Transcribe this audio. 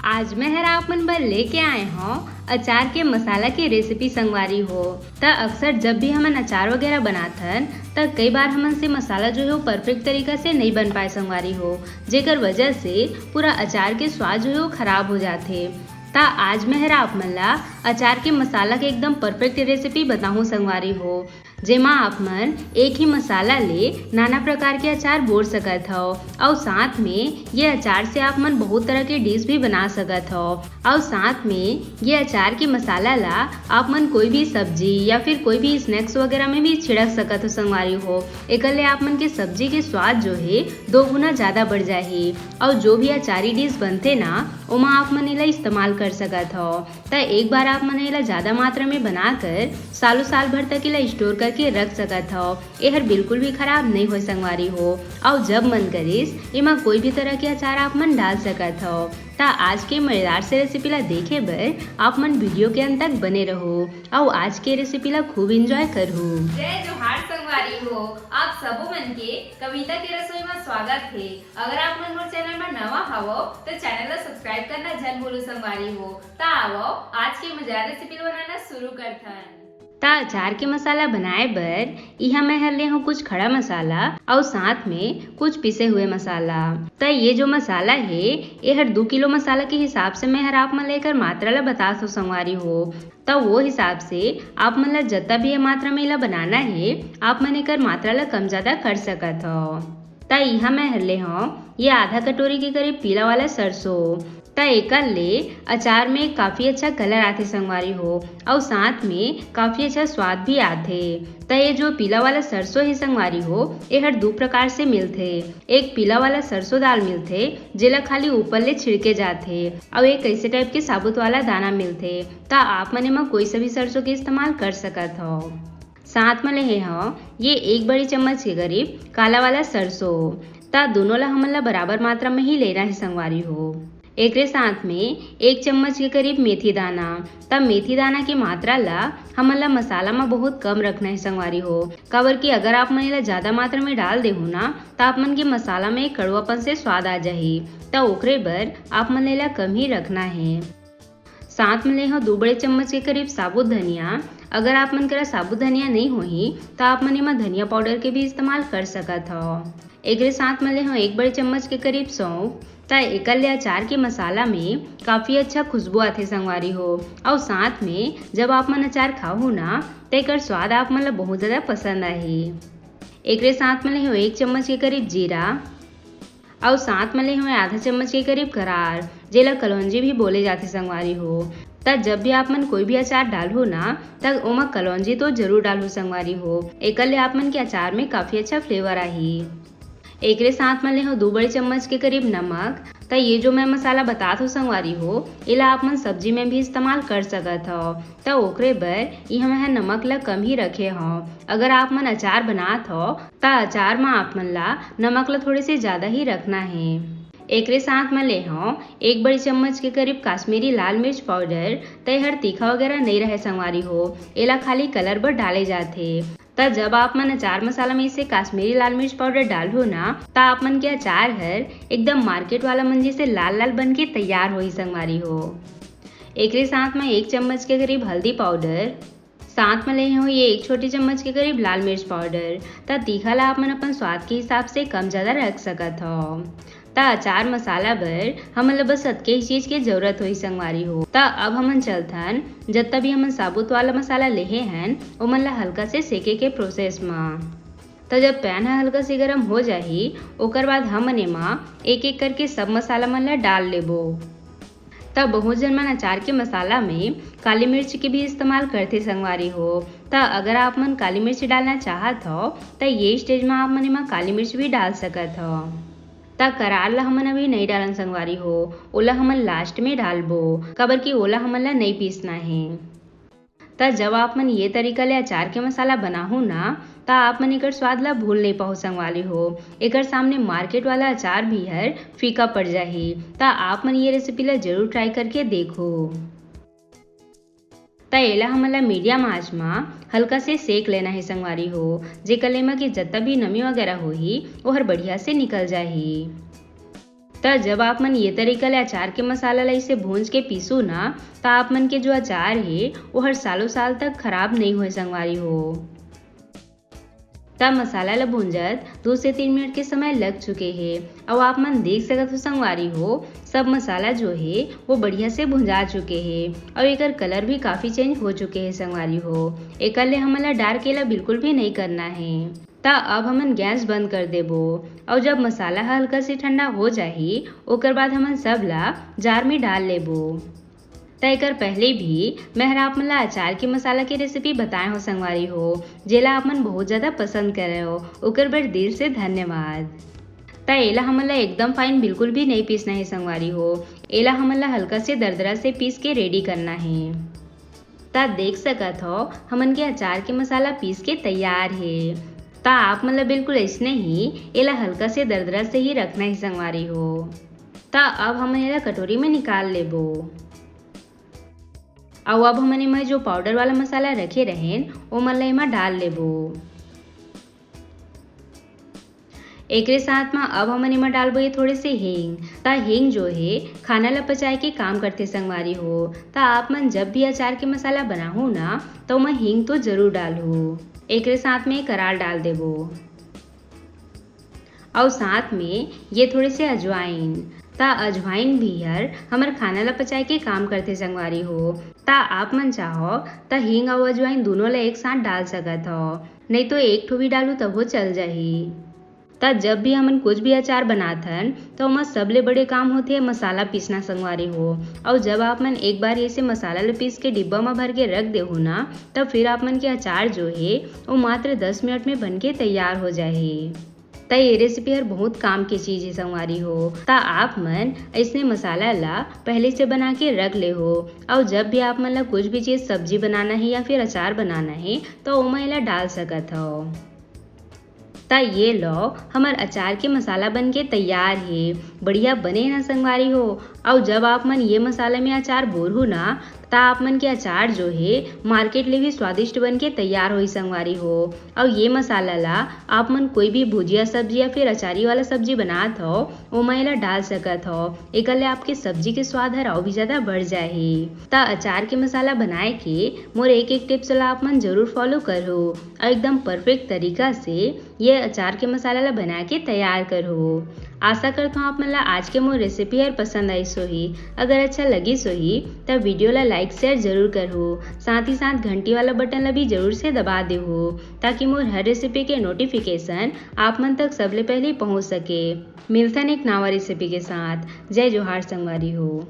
आज मैं हर आप मन बर लेके आए हूँ अचार के मसाला की रेसिपी संगवारी हो। त अक्सर जब भी हमन अचार वगैरह बनाथन त कई बार हमन से मसाला जो है वो परफेक्ट तरीका से नहीं बन पाए संगवारी हो, जेकर वजह से पूरा अचार के स्वाद जो है वो खराब हो जाते। ता आज मैं हर आप मन ला अचार के मसाला के एकदम परफेक्ट रेसिपी बताऊँ संगवारी हो, जेमा आप मन एक ही मसाला ले नाना प्रकार के अचार बोल सकत हो और साथ में ये अचार से आप मन बहुत तरह के डिश भी बना सकत हो। और साथ में ये अचार के मसाला ला आप मन कोई भी सब्जी या फिर कोई भी स्नैक्स वगैरह में भी छिड़क सकत हो संगवारी हो। एकले आप मन के सब्जी के स्वाद जो है 2 गुना ज्यादा बढ़ जाही और जो भी अचारी डिश बनते ना ओमा आप मन इला इस्तेमाल कर सकत हो। त एक बार आप मन इला ज्यादा मात्रा में बनाकर सालों साल भर तक इला स्टोर करके रख सकत हो। यह बिल्कुल भी खराब नहीं हो संगवारी हो और जब मन करिस एमा कोई भी तरह के अचार आप मन डाल सकत हो। ता आज के मजेदार से रेसिपी ला देखे बर आप मन वीडियो के अंत तक बने रहो और आज के रेसिपी ला खूब एंजॉय करो। जय जोहार संगवारी हो, आप सबो मन के कविता के रसोई में स्वागत है। अगर आप मन मोर चैनल में नवा हवो तो चैनल ला सब्सक्राइब करना जन भूलो संगवारी हो। ता आवो आज के मजेदार रेसिपी बनाना शुरू करथन। ता अचार के मसाला बनाए बर यहाँ मैं हर ले हूँ कुछ खड़ा मसाला और साथ में कुछ पिसे हुए मसाला। तो ये जो मसाला है ये हर 2 किलो मसाला के हिसाब से मैं हर आप मन लेकर मात्रा ला बता सो संगवारी हो। तो वो हिसाब से आप मन ला जितना भी ये मात्रा में ला बनाना है आप मन एकर मात्रा ला कम ज्यादा कर सकत हो। तो यहाँ मैं हर ले हूँ ये आधा कटोरी के करीब पीला वाला सरसों। त एकर ले अचार में काफी अच्छा कलर आथे संगवारी हो और साथ में काफी अच्छा स्वाद भी आथे। त ये जो पीला वाला सरसों है संगवारी हो ये हर 2 प्रकार से मिलथे। एक पीला वाला सरसों दाल मिलथे जेला खाली ऊपर ले छिड़के जाथे और एक ऐसे टाइप के साबुत वाला दाना मिलथे। त आप मन एमा कोई सा भी सरसों के इस्तेमाल कर सकत हो। साथ में ले हो ये 1 बड़ी चम्मच के करीब काला वाला सरसों। त दोनों ला हमन ला बराबर मात्रा में ही लेना है संगवारी हो। एक साथ में 1 चम्मच के करीब मेथी दाना। तब मेथी दाना की मात्रा ला हमन ला मसाला में बहुत कम रखना है संगवारी हो, काबर कि अगर आप मन ला ज्यादा मात्रा में डाल देहु ना तो आप मन के मसाला में कड़वापन से स्वाद आ जाही। तो ओकरे बर आप मन ला कम ही रखना है। साथ में ले हो 2 बड़े चम्मच के करीब साबुत धनिया। अगर आप मन करा साबुत धनिया नहीं होही तो आप मन एमा धनिया पाउडर के भी इस्तेमाल कर सकत हो। एक साथ में ले हो 1 बड़े चम्मच के करीब सौंफ। त एकल अचार के मसाला में काफी अच्छा खुशबू आथे संगवारी हो और साथ में जब आप मन अचार खाओ ना तो एकर स्वाद आप मन ला बहुत ज्यादा पसंद आही। एक साथ में ले हो 1 चम्मच के करीब जीरा और साथ में ले हो आधा चम्मच के करीब करार जेला कलौंजी भी बोले जाते संगवारी हो। तब जब भी आप मन कोई भी अचार डालो ना तब ओमा कलौंजी तो जरूर डालो संगवारी हो। एकल आप मन के अचार में काफी अच्छा फ्लेवर आही। एक साथ में ले हो 2 बड़े चम्मच के करीब नमक। तो ये जो मैं मसाला बतात हो संगवारी हो इला आप मन सब्जी में भी इस्तेमाल कर सकत हो। तो ओकरे बर यहाँ मैं नमक ला कम ही रखे हो। अगर आप मन अचार बनात हो तो अचार में आप मन ला नमक ला थोड़े से ज्यादा ही रखना है। एक साथ में ले हो 1 बड़ी चम्मच के करीब काश्मीरी लाल मिर्च पाउडर। तो हर तीखा वगैरह नहीं रहे संगवारी हो, इला खाली कलर बर डाले जाते। तब जब आप मन अचार मसाला में इसे काश्मीरी लाल मिर्च पाउडर डालो ना तो आप मन के अचार हर एकदम मार्केट वाला मंजी से लाल लाल बन के तैयार हो संगवारी हो। एक साथ में 1 चम्मच के करीब हल्दी पाउडर। साथ में ले हो ये 1 छोटी चम्मच के करीब लाल मिर्च पाउडर। त तीखा ला आप मन अपन स्वाद के हिसाब से कम ज्यादा रख सकत हो। ता अचार मसाला बर हमन ला बस अतके ही चीज के जरूरत होई संगवारी हो। ता अब हमन चलथन जितना भी हमन साबुत वाला मसाला लेहे हन ओमन ला हल्का से सेके के प्रोसेस में। तो जब पैन हल्का से गर्म हो जाही ओकर बाद हमन एमा एक एक करके सब मसाला मन ला डाल लेबो। तब बहुत जन मन अचार के मसाला में काली मिर्च के भी इस्तेमाल करते संगवारी हो। तो अगर आप मन काली मिर्च डालना चाहत हो तो ये स्टेज में आप मन एमा काली मिर्च भी डाल सकत हो। ता करार ला हमन अभी नहीं डालन संगवारी हो, ओला हमन लास्ट में डालबो काबर की ओला हमन ला नहीं पीसना है। ता जब आप मन ये तरीका ले अचार के मसाला बनाहू ना ता आप मन एकर स्वाद ला भूल नहीं पाओ संगवारी हो। एकर सामने मार्केट वाला अचार भी हर फीका पड़ जाही। ता आप मन ये रेसिपी ला जरूर ट्राई करके देखो। त एला हमन ला मीडियम आंच में हल्का से सेक लेना है संगवारी हो, जेकर ले की जितना भी नमी वगैरह होही वो हर बढ़िया से निकल जाही। त जब आप मन ये तरीका ले अचार के मसाला ला इसे भूंज के पीसू ना त आप मन के जो अचार है वो हर सालों साल तक खराब नहीं होए संगवारी हो। तब मसाला ला भूंजत 2 से 3 मिनट के समय लग चुके हैं और आप मन देख सकत हो संगवारी हो सब मसाला जो है वो बढ़िया से भुंजा चुके हैं और एकर कलर भी काफी चेंज हो चुके हैं संगवारी हो। एकर ले हमला डार्क केला बिल्कुल भी नहीं करना है। ता अब हमन गैस बंद कर देबो और जब मसाला हल्का से ठंडा हो जाही ओकर बाद हमन सब ला जार में डाल लेबो। त एकर पहले भी मैं आप मन ला अचार के मसाला की रेसिपी बताए हो संगवारी हो जेला आप मन बहुत ज़्यादा पसंद कर रहे हो ओकर बर दिल से धन्यवाद। त एला हमन ला एकदम फाइन बिल्कुल भी नहीं पीसना है संगवारी हो। एला हमन ला हल्का से दरदरा से पीस के रेडी करना है। ता देख सकत हो हमन के अचार के मसाला पीस के तैयार है। ता आप मन ला बिल्कुल ऐसने ही एला हल्का से दरदरा से ही रखना है संगवारी हो। ता अब हम एला कटोरी में निकाल लेबो और अब हमने में जो पाउडर वाला मसाला रखे रहें वो मन ला एमा डाल लेबो। एकरे साथ में अब हमन एमा डालबो ये थोड़े से हींग। ता हींग जो है खाना ला पचाए के काम करते संगवारी हो। ता आप मन जब भी अचार के मसाला बनाहू ना तो मैं हींग तो जरूर डालू। एकरे साथ में कराल डाल देबो और साथ में ये थोड़े से अजवाइन। ता अजवाइन भी हर हमर खाना ला पचाए के काम करते संगवारी हो। ता आप मन चाहो ता हींग और अजवाइन दोनों ला एक साथ डाल सकत हो नहीं तो एक ठो भी डालू तब वो चल जाही। ता जब भी हमन कुछ भी अचार बनाथन तो ओमा सबले बड़े काम होते है मसाला पीसना संगवारी हो। और जब आप मन एक बार ऐसे मसाला ला पीस के डिब्बा में भर के रख देहू ना तब फिर आप मन के अचार जो है वो मात्र 10 मिनट में बन के तैयार हो जाही। ता ये रेसिपी हर बहुत काम की चीज है संगवारी हो। ता आप मन ऐसने मसाला ला पहले से बना के रख ले हो और जब भी आप मन ला कुछ भी चीज सब्जी बनाना है या फिर अचार बनाना है तो ओमा एला डाल सकत हो। ता ये लो हमार अचार के मसाला बन के तैयार है। बढ़िया बने ना संगवारी हो। और जब आप मन ये मसाला में अचार बोरहू ना ता आप मन के अचार जो है मार्केट ले भी स्वादिष्ट बन के तैयार होई संगवारी हो। और ये मसाला ला आप मन कोई भी भुजिया सब्जी या फिर अचारी वाला सब्जी बनात हो ओमा एला डाल सकत हो। एकर ले आपके सब्जी के स्वाद हर और भी ज्यादा बढ़ जाही। ता अचार के मसाला बनाए के मोर एक टिप्स ला आप मन जरूर फॉलो करो और एकदम परफेक्ट तरीका से ये अचार के मसाला ला बना के तैयार करो। आशा करता हूँ आप मन ला आज के मोर रेसिपी हर पसंद आई सोही। अगर अच्छा लगी सोही तब वीडियो ला लाइक शेयर जरूर करो। साथ ही साथ घंटी वाला बटन ला भी जरूर से दबा देहो ताकि मोर हर रेसिपी के नोटिफिकेशन आप मन तक सबले पहले पहुँच सके। मिलतन एक नवा रेसिपी के साथ। जय जोहार संगवारी हो।